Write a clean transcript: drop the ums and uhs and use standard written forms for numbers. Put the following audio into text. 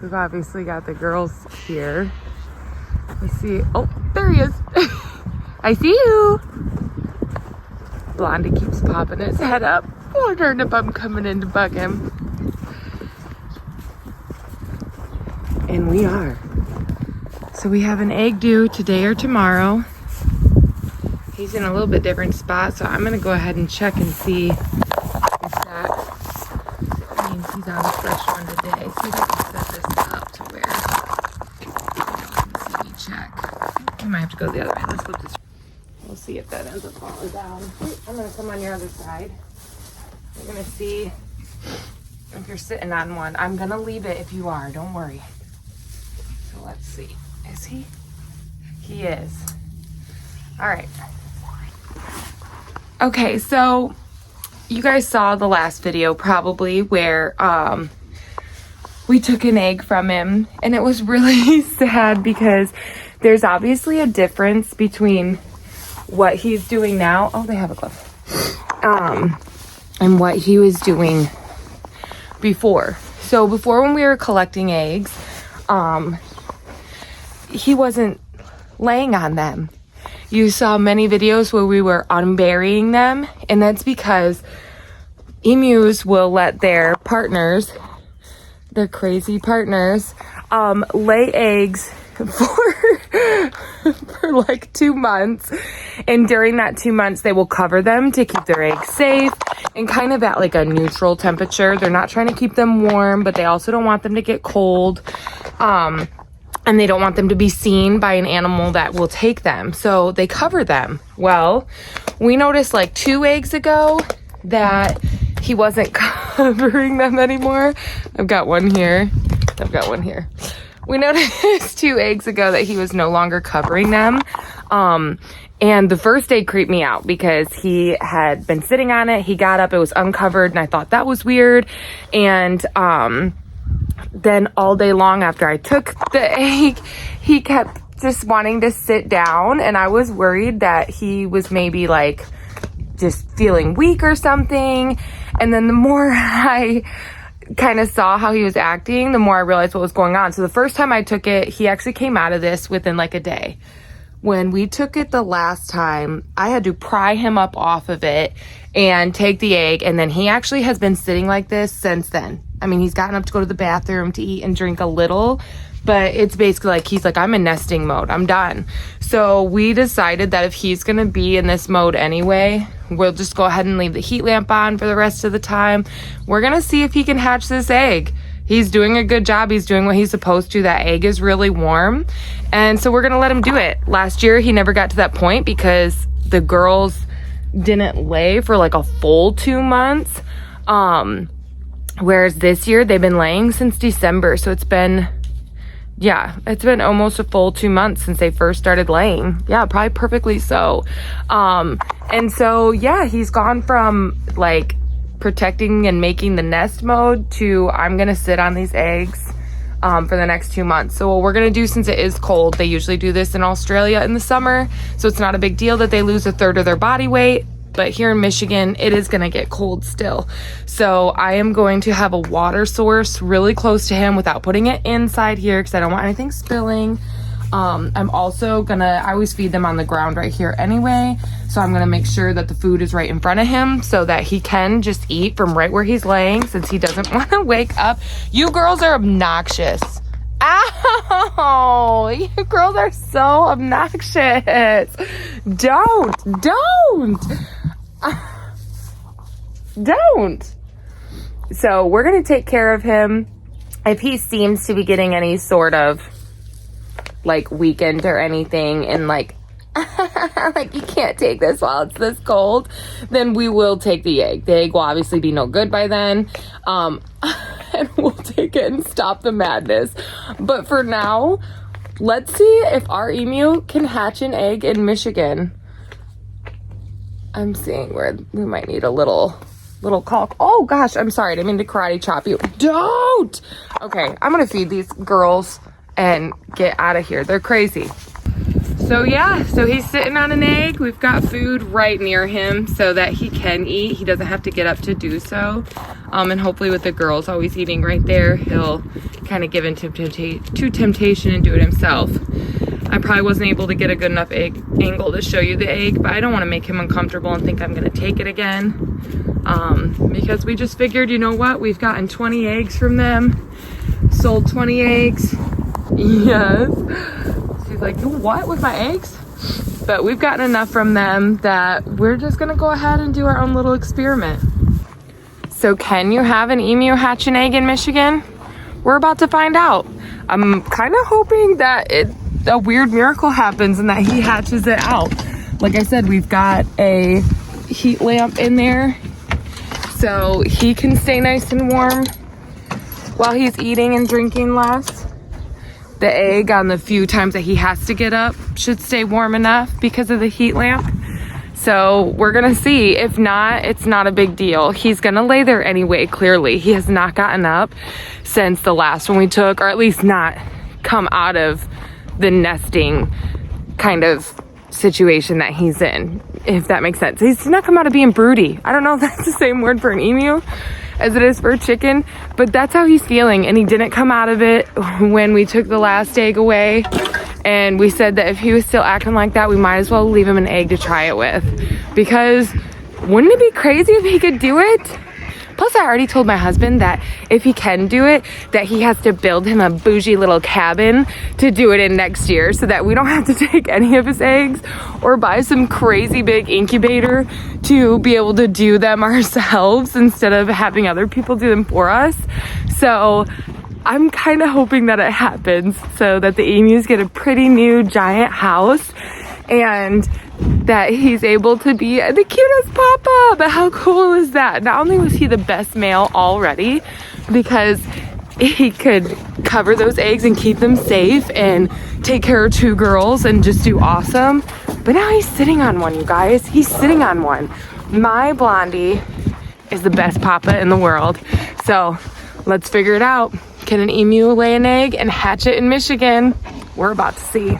We've obviously got the girls here. Let's see. Oh, there he is. I see you. Blondie keeps popping his head up, wondering if I'm coming in to bug him. And we are. So we have an egg due today or tomorrow. He's in a little bit different spot, so I'm gonna go ahead and check and see if that means he's on a fresh one today. See if I can set this up to where you can see me check. We might have to go the other way. Let's flip this. We'll see if that ends up falling down. I'm gonna come on your other side. We're gonna see if you're sitting on one. I'm gonna leave it if you are, don't worry. So let's see. Is he? He is. All right. Okay, so you guys saw the last video probably where we took an egg from him, and it was really sad because there's obviously a difference between what he's doing now. Oh, they have a glove. And what he was doing before. So before, when we were collecting eggs, he wasn't laying on them. You saw many videos where we were unburying them, and that's because emus will let their partners, their crazy partners, lay eggs for like 2 months, and during that 2 months they will cover them to keep their eggs safe and kind of at like a neutral temperature. They're not trying to keep them warm, but they also don't want them to get cold. And they don't want them to be seen by an animal that will take them. So they cover them. Well, we noticed like 2 eggs ago that he wasn't covering them anymore. I've got one here. I've got one here. We noticed 2 eggs ago that he was no longer covering them. And the first egg creeped me out because he had been sitting on it. He got up, it was uncovered, and I thought that was weird. And, then all day long after I took the egg, he kept just wanting to sit down, and I was worried that he was maybe like just feeling weak or something. And then the more I kind of saw how he was acting, the more I realized what was going on. So the first time I took it, he actually came out of this within like a day. When we took it the last time, I had to pry him up off of it and take the egg, and then he actually has been sitting like this since then. I mean, he's gotten up to go to the bathroom to eat and drink a little, but it's basically like he's like, I'm in nesting mode, I'm done. So we decided that if he's gonna be in this mode anyway, we'll just go ahead and leave the heat lamp on for the rest of the time. We're gonna see if he can hatch this egg. He's doing a good job. He's doing what he's supposed to. That egg is really warm. And so we're going to let him do it. Last year, he never got to that point because the girls didn't lay for like a full 2 months. Whereas this year, they've been laying since December. So it's been almost a full 2 months since they first started laying. Yeah, probably perfectly so. And so, yeah, he's gone from like protecting and making the nest mode to I'm gonna sit on these eggs for the next 2 months. So what we're gonna do, since it is cold, they usually do this in Australia in the summer, so it's not a big deal that they lose 1/3 of their body weight, but here in Michigan it is gonna get cold still. So I am going to have a water source really close to him without putting it inside here because I don't want anything spilling. I'm also gonna, I always feed them on the ground right here anyway, so I'm gonna make sure that the food is right in front of him so that he can just eat from right where he's laying, since he doesn't want to wake up. You girls are obnoxious. Ow! You girls are so obnoxious. Don't. So we're gonna take care of him. If he seems to be getting any sort of like weakened or anything, and like like you can't take this while it's this cold, then we will take the egg. The egg will obviously be no good by then, and we'll take it and stop the madness. But for now, let's see if our emu can hatch an egg in Michigan. I'm seeing where we might need a little caulk. Oh gosh, I'm sorry, I didn't mean to karate chop you. Don't. Okay, I'm gonna feed these girls and get out of here. They're crazy. So yeah, so he's sitting on an egg. We've got food right near him so that he can eat. He doesn't have to get up to do so. And hopefully with the girls always eating right there, he'll kind of give in to temptation and do it himself. I probably wasn't able to get a good enough angle to show you the egg, but I don't want to make him uncomfortable and think I'm going to take it again. Because we just figured, you know what, we've gotten 20 eggs from them, sold 20 eggs. Yes. She's like, what, with my eggs? But we've gotten enough from them that we're just going to go ahead and do our own little experiment. So can you have an emu hatch an egg in Michigan? We're about to find out. I'm kind of hoping that a weird miracle happens and that he hatches it out. Like I said, we've got a heat lamp in there so he can stay nice and warm while he's eating and drinking less. The egg, on the few times that he has to get up, should stay warm enough because of the heat lamp. So we're gonna see. If not, it's not a big deal. He's gonna lay there anyway, clearly. He has not gotten up since the last one we took, or at least not come out of the nesting kind of situation that he's in, if that makes sense. He's not come out of being broody. I don't know if that's the same word for an emu as it is for a chicken, but that's how he's feeling. And he didn't come out of it when we took the last egg away. And we said that if he was still acting like that, we might as well leave him an egg to try it with, because wouldn't it be crazy if he could do it? Plus, I already told my husband that if he can do it, that he has to build him a bougie little cabin to do it in next year so that we don't have to take any of his eggs or buy some crazy big incubator to be able to do them ourselves instead of having other people do them for us. So I'm kind of hoping that it happens so that the emus get a pretty new giant house and that he's able to be the cutest papa. But how cool is that? Not only was he the best male already because he could cover those eggs and keep them safe and take care of 2 girls and just do awesome, but now he's sitting on one, you guys. He's sitting on one. My Blondie is the best papa in the world. So let's figure it out. Can an emu lay an egg and hatch it in Michigan? We're about to see.